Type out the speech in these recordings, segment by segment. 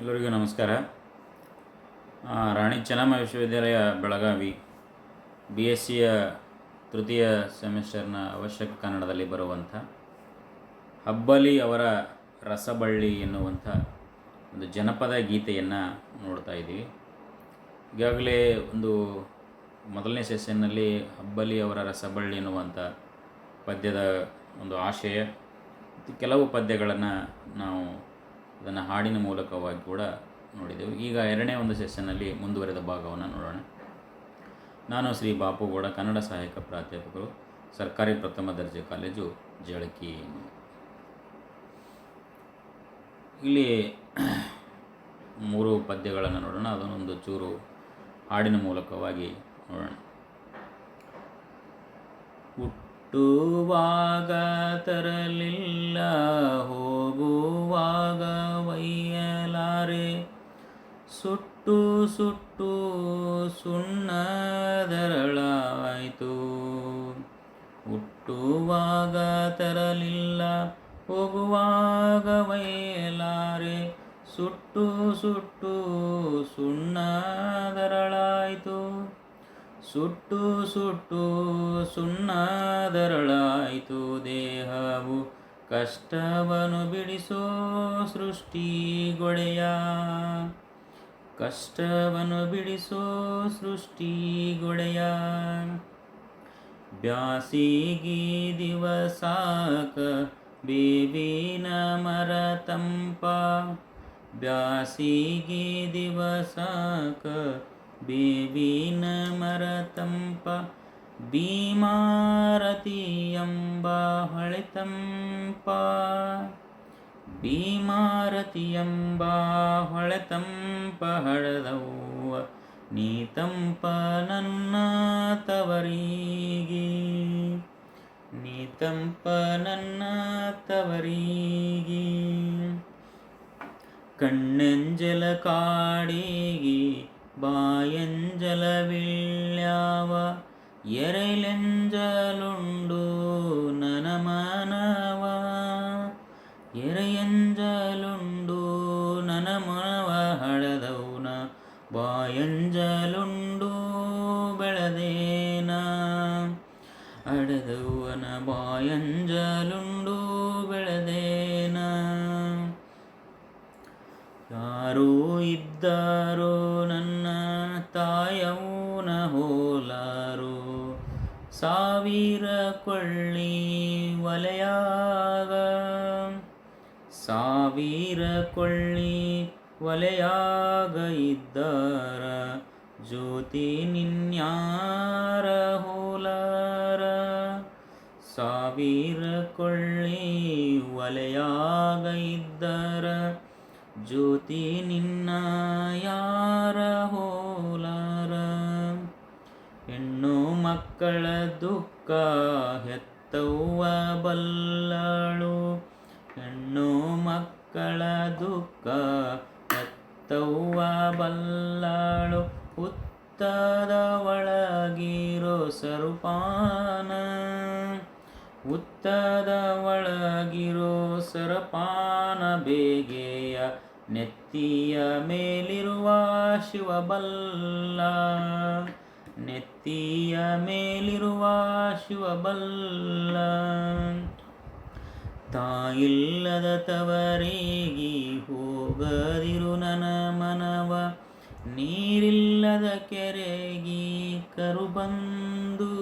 ಎಲ್ಲರಿಗೂ ನಮಸ್ಕಾರ. ರಾಣಿ ಚೆನ್ನಮ್ಮ ವಿಶ್ವವಿದ್ಯಾಲಯ ಬೆಳಗಾವಿ BSc ತೃತೀಯ ಸೆಮಿಸ್ಟರ್ನ ಅವಶ್ಯಕ ಕನ್ನಡದಲ್ಲಿ ಬರುವಂಥ ಹಬ್ಬಲಿ ಅವರ ರಸಬಳ್ಳಿ ಎನ್ನುವಂಥ ಒಂದು ಜನಪದ ಗೀತೆಯನ್ನು ನೋಡ್ತಾ ಇದ್ದೀವಿ. ಈಗಾಗಲೇ ಮೊದಲನೇ ಸೆಷನ್ನಲ್ಲಿ ಹಬ್ಬಲಿ ಅವರ ರಸಬಳ್ಳಿ ಎನ್ನುವಂಥ ಪದ್ಯದ ಒಂದು ಆಶಯ ಮತ್ತು ಕೆಲವು ಪದ್ಯಗಳನ್ನು ನಾವು ಅದನ್ನು ಹಾಡಿನ ಮೂಲಕವಾಗಿ ಕೂಡ ನೋಡಿದೆವು. ಈಗ ಎರಡನೇ ಸೆಷನ್ನಲ್ಲಿ ಮುಂದುವರೆದ ಭಾಗವನ್ನು ನೋಡೋಣ. ನಾನು ಶ್ರೀ ಬಾಪುಗೌಡ, ಕನ್ನಡ ಸಹಾಯಕ ಪ್ರಾಧ್ಯಾಪಕರು, ಸರ್ಕಾರಿ ಪ್ರಥಮ ದರ್ಜೆ ಕಾಲೇಜು ಜಳಕಿ. ಇಲ್ಲಿ 3 ಪದ್ಯಗಳನ್ನು ನೋಡೋಣ. ಅದನ್ನೊಂದು ಚೂರು ಹಾಡಿನ ಮೂಲಕವಾಗಿ ನೋಡೋಣ. ಹುಟ್ಟುವಾಗ ತರಲಿಲ್ಲ, ಹೋಗುವಾಗ ಒಯ್ಯಲಾರೆ, ಸುಟ್ಟು ಸುಟ್ಟು ಸುಣ್ಣದರಳಾಯಿತು. ಹುಟ್ಟುವಾಗ ತರಲಿಲ್ಲ, ಹೋಗುವಾಗ ಒಯ್ಯಲಾರೆ, ಸುಟ್ಟು ಸುಟ್ಟು ಸುಣ್ಣದರಳಾಯಿತು. ಸುಟ್ಟು ಸುಟ್ಟು ಸುಣ್ಣದರಳಾಯಿತು. ದೇಹವು ಕಷ್ಟವನ್ನು ಬಿಡಿಸೋ ಸೃಷ್ಟಿಗೊಡೆಯ, ಕಷ್ಟವನ್ನು ಬಿಡಿಸೋ ಸೃಷ್ಟಿಗೊಡೆಯ. ಬ್ಯಾಸಿಗಿ ದಿವಸಾಕ ಬೇವಿನ ಮರ ತಂಪ, ಬ್ಯಾಸಿಗಿ ದಿವಸಾಕ ಬೇವಿನ ಮರ ತಂಪ. ಭೀಮಾರತಿ ಎಂಬ ಹೊಳೆತಂಪ, ಭೀಮಾರತಿ ಎಂಬ ಹೊಳೆತಂಪ. ಹಳದವ್ವ ನೀ ತಂಪ ನನ್ನ ತವರಿಗೆ, ನೀ ತಂಪ ನನ್ನ ತವರಿಗೆ. ಕಣ್ಣಂಜಲ ಕಾಡಿಗೆ ಬಾಯಂಜಲವಿಳ್ಯಾವ, ಎರೆಲೆಂಜಲುಂಡು ನನ ಮನವ, ಎರೆಯಂಜಲುಂಡು ನನ ಮನವ. ಹಳದವ್ನ ಬಾಯಂಜಲುಂಡು ಬೆಳೆದೇನ, ಹಳದವ್ವನ ಬಾಯಂಜಲುಂಡು ಬೆಳೆದೇನ. ಯಾರೋ ಇದ್ದಾರೋ ನನ್ನ ತಾಯವ್ವನ ಹೋಲಾರು, ಸಾವಿರ ಕೊಳ್ಳಿ ವಲಯಾಗ, ಸಾವಿರ ಕೊಳ್ಳಿ ವಲಯಾಗ ಇದ್ದಾರ, ಜ್ಯೋತಿ ನಿನ್ಯಾರ ಹೋಲಾರ. ಸಾವಿರ ಕೊಳ್ಳಿ ವಲಯಾಗ ಇದ್ದಾರ, ಜ್ಯೋತಿ ನಿನ್ನ ಯಾರ ಹೋಲಾರ. ಹೆಣ್ಣು ಮಕ್ಕಳ ದುಃಖ ಹೆತ್ತವ್ವ ಬಲ್ಲಳು, ಹೆಣ್ಣು ಮಕ್ಕಳ ದುಃಖ ಹೆತ್ತವ್ವ ಬಲ್ಲಳು. ಹುತ್ತದ ಒಳಗಿರೋ ಸರುಪಾನ, ಹುತ್ತದ ಒಳಗಿರೋ ಸರಪಾನ. ಬೇಗೆಯ ನೆತ್ತಿಯ ಮೇಲಿರುವ ಶಿವಬಲ್ಲ, ನೆತ್ತಿಯ ಮೇಲಿರುವ ಶಿವಬಲ್ಲ. ತಾಯಿಲ್ಲದ ತವರಿಗೆ ಹೋಗದಿರು ನನ್ನ ಮನವ, ನೀರಿಲ್ಲದ ಕೆರೆಗೆ ಕರು ಬಂದು,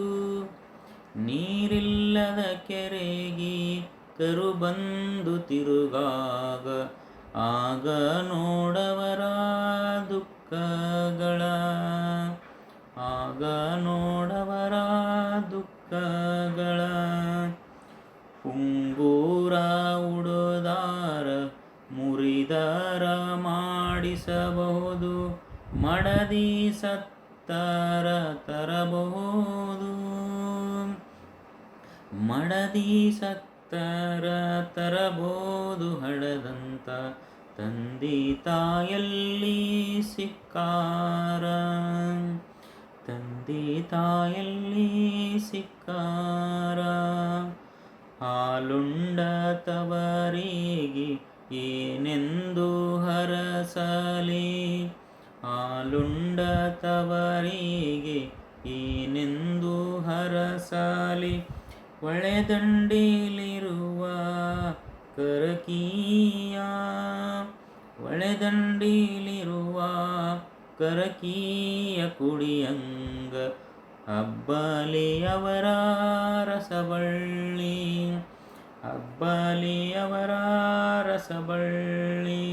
ನೀರಿಲ್ಲದ ಕೆರೆಗೆ ಕರು ಬಂದು ತಿರುಗಾಗ, ಆಗ ನೋಡವರ ದುಃಖಗಳ, ಆಗ ನೋಡವರ ದುಃಖಗಳ. ಉಂಗುರ ಉಡುದಾರ ಮುರಿದರ ಮಾಡಿಸಬಹುದು, ಮಡದಿ ಸತ್ತರ ತರಬಹುದು, ಮಡದಿ ಸತ್ತರ ತರಬಹುದು. ಹಡದಂತ ತಂದೆ ತಾಯಲ್ಲಿ ಸಿಕ್ಕಾರ, ತಂದೆ ತಾಯಲ್ಲಿ ಸಿಕ್ಕಾರ. ಹಾಲುಂಡ ತವರಿಗೆ ಏನೆಂದು ಹರಸಲಿ, ಹಾಲುಂಡ ತವರಿಗೆ ಏನೆಂದು ಹರಸಲಿ. ಹೊಳೆದಂಡಿಲಿರುವ ಕರಕೀಯ, ಹೊಳೆದಂಡಿಲಿರುವ ಕರಕೀಯ ಕುಡಿಯಂಗ ಹಬ್ಬಲಿಯವರ ರಸಬಳ್ಳಿ, ಹಬ್ಬಲಿಯವರ ರಸಬಳ್ಳಿ.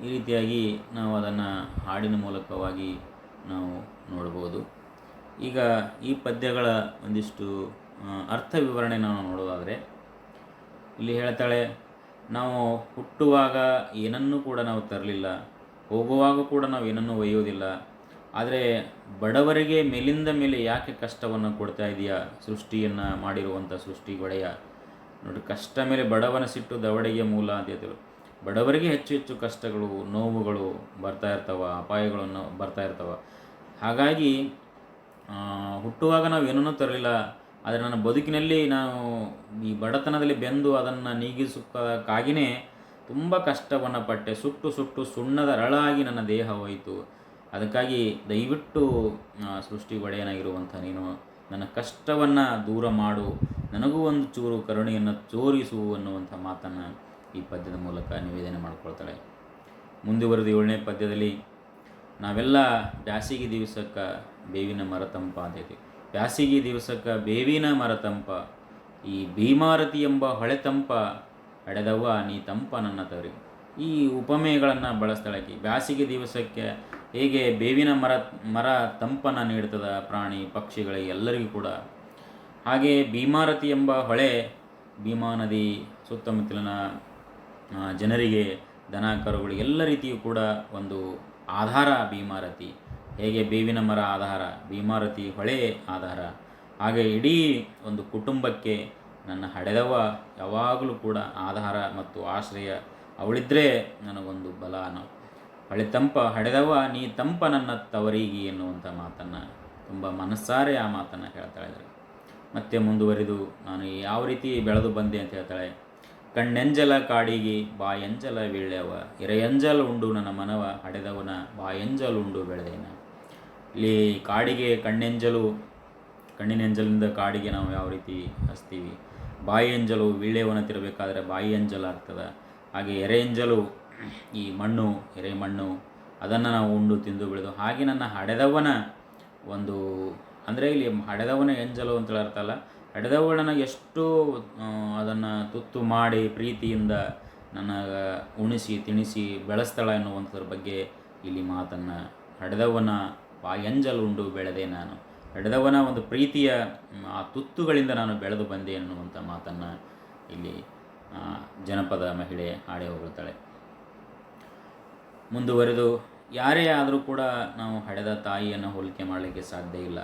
ಈ ರೀತಿಯಾಗಿ ನಾವು ಅದನ್ನು ಹಾಡಿನ ಮೂಲಕವಾಗಿ ನಾವು ನೋಡ್ಬೋದು. ಈಗ ಈ ಪದ್ಯಗಳ ಒಂದಿಷ್ಟು ಅರ್ಥ ವಿವರಣೆ ನಾವು ನೋಡೋದಾದರೆ, ಇಲ್ಲಿ ಹೇಳ್ತಾಳೆ, ನಾವು ಹುಟ್ಟುವಾಗ ಏನನ್ನೂ ಕೂಡ ನಾವು ತರಲಿಲ್ಲ, ಹೋಗುವಾಗ ಕೂಡ ನಾವು ಏನನ್ನೂ ಒಯ್ಯೋದಿಲ್ಲ, ಆದರೆ ಬಡವರಿಗೆ ಮೇಲಿಂದ ಮೇಲೆ ಯಾಕೆ ಕಷ್ಟವನ್ನು ಕೊಡ್ತಾ ಇದೆಯಾ ಸೃಷ್ಟಿಯನ್ನು ಮಾಡಿರುವಂಥ ಸೃಷ್ಟಿ ಒಡೆಯ. ನೋಡಿ, ಕಷ್ಟ ಮೇಲೆ ಬಡವನ ಸಿಟ್ಟು ದವಡೆಗೆ ಮೂಲ ಅಂತ ಹೇಳ್ತಾರೆ. ಬಡವರಿಗೆ ಹೆಚ್ಚು ಹೆಚ್ಚು ಕಷ್ಟಗಳು, ನೋವುಗಳು ಬರ್ತಾ ಇರ್ತವೆ, ಅಪಾಯಗಳನ್ನು ಬರ್ತಾ ಇರ್ತವೆ. ಹಾಗಾಗಿ ಹುಟ್ಟುವಾಗ ನಾವು ಏನನ್ನೂ ತರಲಿಲ್ಲ, ಆದರೆ ನನ್ನ ಬದುಕಿನಲ್ಲಿ ನಾನು ಈ ಬಡತನದಲ್ಲಿ ಬೆಂದು ಅದನ್ನು ನೀಗಿಸೋಕ್ಕಾಗಿಯೇ ತುಂಬ ಕಷ್ಟವನ್ನು ಪಟ್ಟೆ. ಸುಟ್ಟು ಸುಟ್ಟು ಸುಣ್ಣದ ರಳಾಗಿ ನನ್ನ ದೇಹ ಹೋಯಿತು. ಅದಕ್ಕಾಗಿ ದಯವಿಟ್ಟು ಸೃಷ್ಟಿ ಒಡೆಯನಾಗಿರುವಂಥ ನೀನು ನನ್ನ ಕಷ್ಟವನ್ನು ದೂರ ಮಾಡು, ನನಗೂ ಒಂದು ಚೂರು ಕರುಣೆಯನ್ನು ತೋರಿಸು ಅನ್ನುವಂಥ ಮಾತನ್ನು ಈ ಪದ್ಯದ ಮೂಲಕ ನಿವೇದನೆ ಮಾಡಿಕೊಳ್ತಾಳೆ. ಮುಂದುವರೆದು 7ನೇ ಪದ್ಯದಲ್ಲಿ, ನಾವೆಲ್ಲ ಬ್ಯಾಸಿಗೆ ದಿವಸಕ್ಕೆ ಬೇವಿನ ಮರ ತಂಪ ಅಂತೈತಿ. ಬ್ಯಾಸಿಗೆ ದಿವಸಕ್ಕೆ ಬೇವಿನ ಮರ ತಂಪ, ಈ ಭೀಮಾರತಿ ಎಂಬ ಹೊಳೆ ತಂಪ, ಅಡೆದವ್ವ ನೀ ತಂಪ ನನ್ನ ತವರಿ. ಈ ಉಪಮೇಯಗಳನ್ನು ಬಳಸ್ತಾಳಕಿ. ಬ್ಯಾಸಿಗೆ ದಿವಸಕ್ಕೆ ಹೇಗೆ ಬೇವಿನ ಮರ ತಂಪನ್ನು ನೀಡ್ತದ ಪ್ರಾಣಿ ಪಕ್ಷಿಗಳಿಗೆ ಎಲ್ಲರಿಗೂ ಕೂಡ, ಹಾಗೆ ಭೀಮಾರತಿ ಎಂಬ ಹೊಳೆ, ಭೀಮಾ ನದಿ ಸುತ್ತಮುತ್ತಲಿನ ಜನರಿಗೆ, ದನ ಕರುಗಳಿಗೆ ಎಲ್ಲ ರೀತಿಯೂ ಕೂಡ ಒಂದು ಆಧಾರ ಭೀಮಾರತಿ. ಹೇಗೆ ಬೇವಿನ ಮರ ಆಧಾರ, ಭೀಮಾರತಿ ಹೊಳೆ ಆಧಾರ, ಹಾಗೆ ಇಡೀ ಒಂದು ಕುಟುಂಬಕ್ಕೆ ನನ್ನ ಹಡೆದವ ಯಾವಾಗಲೂ ಕೂಡ ಆಧಾರ ಮತ್ತು ಆಶ್ರಯ. ಅವಳಿದ್ದರೆ ನನಗೊಂದು ಬಲ. ಹೊಳೆ ತಂಪ, ಹಡೆದವ ನೀ ತಂಪ ನನ್ನ ತವರಿಗೆ ಎನ್ನುವಂಥ ಮಾತನ್ನು ತುಂಬ ಮನಸ್ಸಾರೆ ಆ ಮಾತನ್ನು ಹೇಳ್ತಾಳೆ. ಮತ್ತೆ ಮುಂದುವರಿದು, ನಾನು ಯಾವ ರೀತಿ ಬೆಳೆದು ಬಂದೆ ಅಂತ ಹೇಳ್ತಾಳೆ. ಕಣ್ಣೆಂಜಲ ಕಾಡಿಗೆ ಬಾಯಂಜಲ ವೀಳ್ಯವ, ಎರೆಯಂಜಲ ಉಂಡು ನನ್ನ ಮನವ, ಹಡೆದವನ ಬಾಯಂಜಲುಂಡು ಬೆಳೆದೇನ. ಇಲ್ಲಿ ಕಾಡಿಗೆ ಕಣ್ಣೆಂಜಲು, ಕಣ್ಣಿನೆಂಜಲಿಂದ ಕಾಡಿಗೆ ನಾವು ಯಾವ ರೀತಿ ಹಚ್ತೀವಿ. ಬಾಯಿಯಂಜಲು ವೀಳ್ಯವನ ತಿರಬೇಕಾದ್ರೆ ಬಾಯಿ ಅಂಜಲು ಆಗ್ತದೆ. ಹಾಗೆ ಎರೆಯಂಜಲು ಈ ಮಣ್ಣು, ಎರೆಮಣ್ಣು, ಅದನ್ನು ನಾವು ಉಂಡು ತಿಂದು ಬೆಳೆದು, ಹಾಗೆ ನನ್ನ ಹಡೆದವನ ಒಂದು, ಅಂದರೆ ಇಲ್ಲಿ ಹಡೆದವನ ಎಂಜಲು ಅಂತ ಅರ್ಥಲ್ಲ, ಹಡೆದವಳನ್ನು ಎಷ್ಟು ಅದನ್ನು ತುತ್ತು ಮಾಡಿ ಪ್ರೀತಿಯಿಂದ ನನಗೆ ಉಣಿಸಿ ತಿಣಿಸಿ ಬೆಳೆಸ್ತಾಳ ಎನ್ನುವಂಥದ್ರ ಬಗ್ಗೆ ಇಲ್ಲಿ ಮಾತನ್ನು, ಹಡೆದವನ ಬಾಯಂಜಲುಂಡು ಬೆಳೆದೆ ನಾನು, ಹಡೆದವನ ಒಂದು ಪ್ರೀತಿಯ ಆ ತುತ್ತುಗಳಿಂದ ನಾನು ಬೆಳೆದು ಬಂದೆ ಎನ್ನುವಂಥ ಮಾತನ್ನು ಇಲ್ಲಿ ಜನಪದ ಮಹಿಳೆ ಹಾಡಿ ಹೋಗುತ್ತಾಳೆ. ಮುಂದುವರೆದು, ಯಾರೇ ಆದರೂ ಕೂಡ ನಾವು ಹಡೆದ ತಾಯಿಯನ್ನು ಹೋಲಿಕೆ ಮಾಡಲಿಕ್ಕೆ ಸಾಧ್ಯ ಇಲ್ಲ.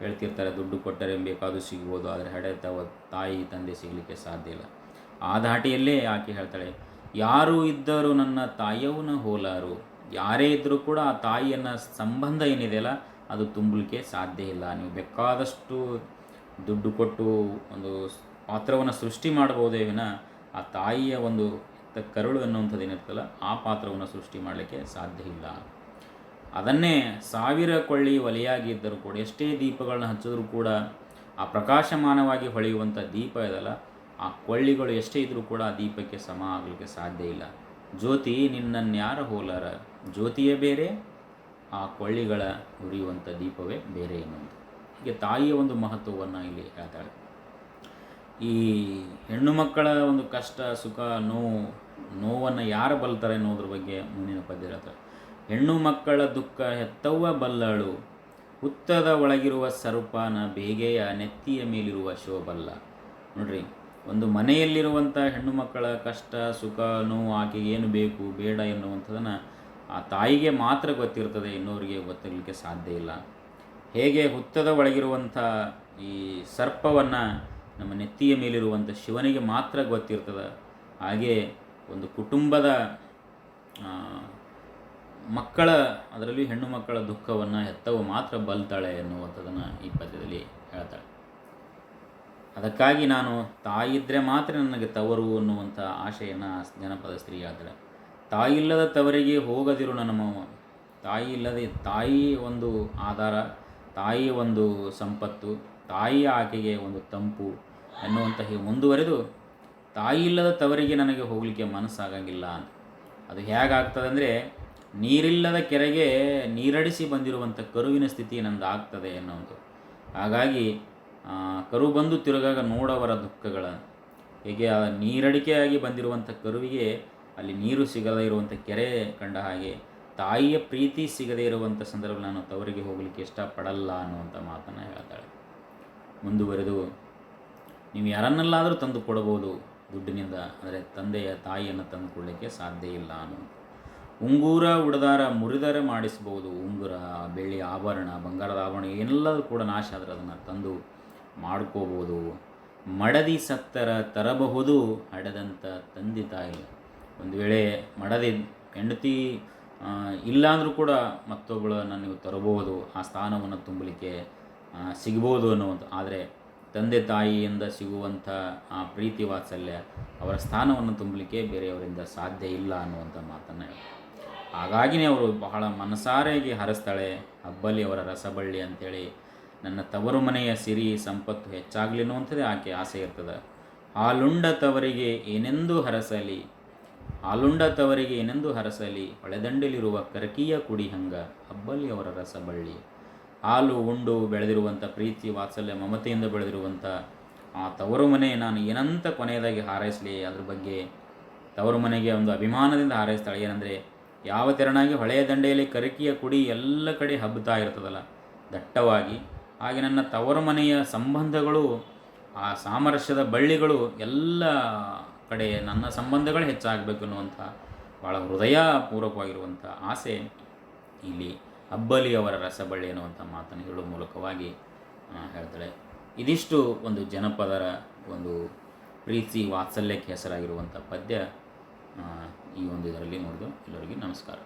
ಹೇಳ್ತಿರ್ತಾರೆ, ದುಡ್ಡು ಕೊಟ್ಟರೆ ಬೇಕಾದರೂ ಸಿಗ್ಬೋದು, ಆದರೆ ಹಡೆದ ತಾಯಿ ತಂದೆ ಸಿಗಲಿಕ್ಕೆ ಸಾಧ್ಯ ಇಲ್ಲ. ಆ ಧಾಟಿಯಲ್ಲೇ ಆಕೆ ಹೇಳ್ತಾಳೆ, ಯಾರು ಇದ್ದರೂ ನನ್ನ ತಾಯಿಯವನ ಹೋಲಾರು. ಯಾರೇ ಇದ್ದರೂ ಕೂಡ ಆ ತಾಯಿಯನ್ನು ಸಂಬಂಧ ಏನಿದೆಯಲ್ಲ ಅದು ತುಂಬಲಿಕ್ಕೆ ಸಾಧ್ಯ ಇಲ್ಲ. ನೀವು ಬೇಕಾದಷ್ಟು ದುಡ್ಡು ಕೊಟ್ಟು ಒಂದು ಪಾತ್ರವನ್ನು ಸೃಷ್ಟಿ ಮಾಡಬಹುದೇ ವಿನ ಆ ತಾಯಿಯ ಒಂದು ಕರುಳು ಎನ್ನುವಂಥದ್ದು ಏನಿರ್ತಲ್ಲ ಆ ಪಾತ್ರವನ್ನು ಸೃಷ್ಟಿ ಮಾಡಲಿಕ್ಕೆ ಸಾಧ್ಯ ಇಲ್ಲ. ಅದನ್ನೇ 1000 ಕೊಳ್ಳಿ ಒಲೆಯಾಗಿದ್ದರೂ ಕೂಡ, ಎಷ್ಟೇ ದೀಪಗಳನ್ನ ಹಚ್ಚಿದ್ರೂ ಕೂಡ ಆ ಪ್ರಕಾಶಮಾನವಾಗಿ ಹೊಳೆಯುವಂಥ ದೀಪ ಇದಲ್ಲ, ಆ ಕೊಳ್ಳಿಗಳು ಎಷ್ಟೇ ಇದ್ದರೂ ಕೂಡ ಆ ದೀಪಕ್ಕೆ ಸಮ ಆಗಲಿಕ್ಕೆ ಸಾಧ್ಯ ಇಲ್ಲ. ಜ್ಯೋತಿ ನಿನ್ನನ್ನು ಯಾರ ಹೋಲಾರ, ಜ್ಯೋತಿಯೇ ಬೇರೆ, ಆ ಕೊಳ್ಳಿಗಳ ಉರಿಯುವಂಥ ದೀಪವೇ ಬೇರೆ ಎನ್ನುವಂಥ. ಹೀಗೆ ತಾಯಿಯ ಒಂದು ಮಹತ್ವವನ್ನು ಇಲ್ಲಿ ಹೇಳ್ತಾಳೆ. ಈ ಹೆಣ್ಣು ಮಕ್ಕಳ ಒಂದು ಕಷ್ಟ ಸುಖ ನೋವನ್ನು ಯಾರು ಬಲ್ತಾರೆ ಅನ್ನೋದ್ರ ಬಗ್ಗೆ ಮುಂದಿನ ಪದ್ಯ ಹೇಳ್ತಾರೆ. ಹೆಣ್ಣು ಮಕ್ಕಳ ದುಃಖ ಹೆತ್ತವ್ವ ಬಲ್ಲಳು, ಹುತ್ತದ ಒಳಗಿರುವ ಸರ್ಪನ ಬೇಗೆಯ ನೆತ್ತಿಯ ಮೇಲಿರುವ ಶೋಬಲ್ಲ. ನೋಡ್ರಿ, ಒಂದು ಮನೆಯಲ್ಲಿರುವಂಥ ಹೆಣ್ಣು ಮಕ್ಕಳ ಕಷ್ಟ ಸುಖ ನೋವು, ಆಕೆಗೆ ಏನು ಬೇಕು ಬೇಡ ಎನ್ನುವಂಥದ್ದನ್ನು ಆ ತಾಯಿಗೆ ಮಾತ್ರ ಗೊತ್ತಿರ್ತದೆ, ಇನ್ನೋರಿಗೆ ಗೊತ್ತಿರಲಿಕ್ಕೆ ಸಾಧ್ಯ ಇಲ್ಲ. ಹೇಗೆ ಹುತ್ತದ ಒಳಗಿರುವಂಥ ಈ ಸರ್ಪವನ್ನು ನಮ್ಮ ನೆತ್ತಿಯ ಮೇಲಿರುವಂಥ ಶಿವನಿಗೆ ಮಾತ್ರ ಗೊತ್ತಿರ್ತದೆ, ಹಾಗೆ ಒಂದು ಕುಟುಂಬದ ಮಕ್ಕಳ, ಅದರಲ್ಲಿ ಹೆಣ್ಣು ಮಕ್ಕಳ ದುಃಖವನ್ನು ಹೆತ್ತವ ಮಾತ್ರ ಬಲ್ತಾಳೆ ಎನ್ನುವಂಥದ್ದನ್ನು ಈ ಪದ್ಯದಲ್ಲಿ ಹೇಳ್ತಾಳೆ. ಅದಕ್ಕಾಗಿ ನಾನು ತಾಯಿ ಇದ್ದರೆ ಮಾತ್ರ ನನಗೆ ತವರು ಅನ್ನುವಂಥ ಆಶೆಯನ್ನು ಜನಪದ ಸ್ತ್ರೀ ಹೇಳ್ತಾಳೆ. ತಾಯಿ ಇಲ್ಲದ ತವರಿಗೆ ಹೋಗದಿರು ನನ್ನ ಮಾವ. ತಾಯಿ ಇಲ್ಲದೆ, ತಾಯಿ ಒಂದು ಆಧಾರ, ತಾಯಿ ಒಂದು ಸಂಪತ್ತು, ತಾಯಿಯ ಆಕೆಗೆ ಒಂದು ತಂಪು ಎನ್ನುವಂಥ ಹೀಗೆ ಮುಂದುವರೆದು ತಾಯಿ ಇಲ್ಲದ ತವರಿಗೆ ನನಗೆ ಹೋಗಲಿಕ್ಕೆ ಮನಸ್ಸಾಗಂಗಿಲ್ಲ ಅಂತ. ಅದು ಹೇಗಾಗ್ತದೆ ಅಂದರೆ, ನೀರಿಲ್ಲದ ಕೆರೆಗೆ ನೀರಡಿಸಿ ಬಂದಿರುವಂಥ ಕರುವಿನ ಸ್ಥಿತಿ ನಂದು ಆಗ್ತದೆ ಎನ್ನುವಂಥದ್ದು. ಹಾಗಾಗಿ ಕರು ಬಂದು ತಿರುಗಾಗ ನೋಡವರ ದುಃಖಗಳ ಹೇಗೆ ಆ ನೀರಡಿಕೆಯಾಗಿ ಬಂದಿರುವಂಥ ಕರುವಿಗೆ ಅಲ್ಲಿ ನೀರು ಸಿಗದೇ ಇರುವಂಥ ಕೆರೆ ಕಂಡ ಹಾಗೆ ತಾಯಿಯ ಪ್ರೀತಿ ಸಿಗದೇ ಇರುವಂಥ ಸಂದರ್ಭದಲ್ಲಿ ನಾನು ತವರಿಗೆ ಹೋಗಲಿಕ್ಕೆ ಇಷ್ಟಪಡಲ್ಲ ಅನ್ನುವಂಥ ಮಾತನ್ನು ಹೇಳ್ತಾಳೆ. ಮುಂದುವರೆದು, ನೀವು ಯಾರನ್ನೆಲ್ಲಾದರೂ ತಂದು ಕೊಡಬಹುದು ದುಡ್ಡಿನಿಂದ, ಆದರೆ ತಂದೆಯ ತಾಯಿಯನ್ನು ತಂದು ಕೊಡಲಿಕ್ಕೆ ಸಾಧ್ಯ ಇಲ್ಲ ಅನ್ನೋ. ಉಂಗುರ ಉಡದಾರ ಮುರಿದರೆ ಮಾಡಿಸ್ಬೋದು, ಉಂಗುರ, ಬೆಳ್ಳಿ ಆಭರಣ, ಬಂಗಾರದ ಆಭರಣ ಏನೆಲ್ಲದೂ ಕೂಡ ನಾಶ ಆದರೆ ಅದನ್ನು ತಂದು ಮಾಡ್ಕೋಬೋದು. ಮಡದಿ ಸತ್ತರ ತರಬಹುದು ಹಡೆದಂಥ ತಂದೆ ತಾಯಿ. ಒಂದು ವೇಳೆ ಮಡದಿ ಹೆಂಡತಿ ಇಲ್ಲಾಂದರೂ ಕೂಡ ಮತ್ತೊಬ್ಬಳನ್ನು ನೀವು ತರಬಹುದು, ಆ ಸ್ಥಾನವನ್ನು ತುಂಬಲಿಕ್ಕೆ ಸಿಗ್ಬೋದು ಅನ್ನುವಂಥ. ಆದರೆ ತಂದೆ ತಾಯಿಯಿಂದ ಸಿಗುವಂಥ ಆ ಪ್ರೀತಿ ವಾತ್ಸಲ್ಯ, ಅವರ ಸ್ಥಾನವನ್ನು ತುಂಬಲಿಕ್ಕೆ ಬೇರೆಯವರಿಂದ ಸಾಧ್ಯ ಇಲ್ಲ ಅನ್ನುವಂಥ ಮಾತನ್ನು ಹೇಳ್ತಾರೆ. ಹಾಗಾಗಿನೇ ಅವರು ಬಹಳ ಮನಸಾರೆಗೆ ಹರಸ್ತಾಳೆ, ಹಬ್ಬಲಿ ಅವರ ರಸಬಳ್ಳಿ ಅಂಥೇಳಿ. ನನ್ನ ತವರು ಮನೆಯ ಸಿರಿ ಸಂಪತ್ತು ಹೆಚ್ಚಾಗಲಿ ಅನ್ನುವಂಥದ್ದೇ ಆಕೆ ಆಸೆ ಇರ್ತದೆ. ಹಾಲುಂಡ ತವರಿಗೆ ಏನೆಂದು ಹರಸಲಿ, ಹಾಲುಂಡ ತವರಿಗೆ ಏನೆಂದು ಹರಸಲಿ, ಹೊಳೆದಂಡೆಲಿರುವ ಕರಕಿಯ ಕುಡಿ ಹಂಗ ಹಬ್ಬಲಿ ಅವರ ರಸಬಳ್ಳಿ. ಹಾಲು ಉಂಡು ಬೆಳೆದಿರುವಂಥ ಪ್ರೀತಿ ವಾತ್ಸಲ್ಯ ಮಮತೆಯಿಂದ ಬೆಳೆದಿರುವಂಥ ಆ ತವರು ಮನೆ ನಾನು ಏನಂತ ಕೊನೆಯದಾಗಿ ಹಾರೈಸಲಿ, ಅದ್ರ ಬಗ್ಗೆ ತವರು ಮನೆಗೆ ಒಂದು ಅಭಿಮಾನದಿಂದ ಹಾರೈಸ್ತಾಳೆ. ಏನಂದರೆ, ಯಾವ ತೆರನಾಗಿ ಹೊಳೆಯ ದಂಡೆಯಲ್ಲಿ ಕರಕಿಯ ಕುಡಿ ಎಲ್ಲ ಕಡೆ ಹಬ್ಬುತ್ತಾ ಇರ್ತದಲ್ಲ ದಟ್ಟವಾಗಿ, ಹಾಗೆ ನನ್ನ ತವರು ಮನೆಯ ಸಂಬಂಧಗಳು, ಆ ಸಾಮರಸ್ಯದ ಬಳ್ಳಿಗಳು ಎಲ್ಲ ಕಡೆ ನನ್ನ ಸಂಬಂಧಗಳು ಹೆಚ್ಚಾಗಬೇಕು ಅನ್ನುವಂಥ ಭಾಳ ಹೃದಯಪೂರ್ವಕವಾಗಿರುವಂಥ ಆಸೆ ಇಲ್ಲಿ ಹಬ್ಬಲಿ ಅವರ ರಸಬಳ್ಳಿ ಅನ್ನುವಂಥ ಮಾತನ್ನು ಹೇಳುವ ಮೂಲಕವಾಗಿ ಹೇಳ್ತಾಳೆ. ಇದಿಷ್ಟು ಒಂದು ಜನಪದರ ಒಂದು ಪ್ರೀತಿ ವಾತ್ಸಲ್ಯಕ್ಕೆ ಹೆಸರಾಗಿರುವಂಥ ಪದ್ಯ ಈ ಒಂದು ಇದರಲ್ಲಿ ನೋಡಿದು. ಎಲ್ಲರಿಗೂ ನಮಸ್ಕಾರ.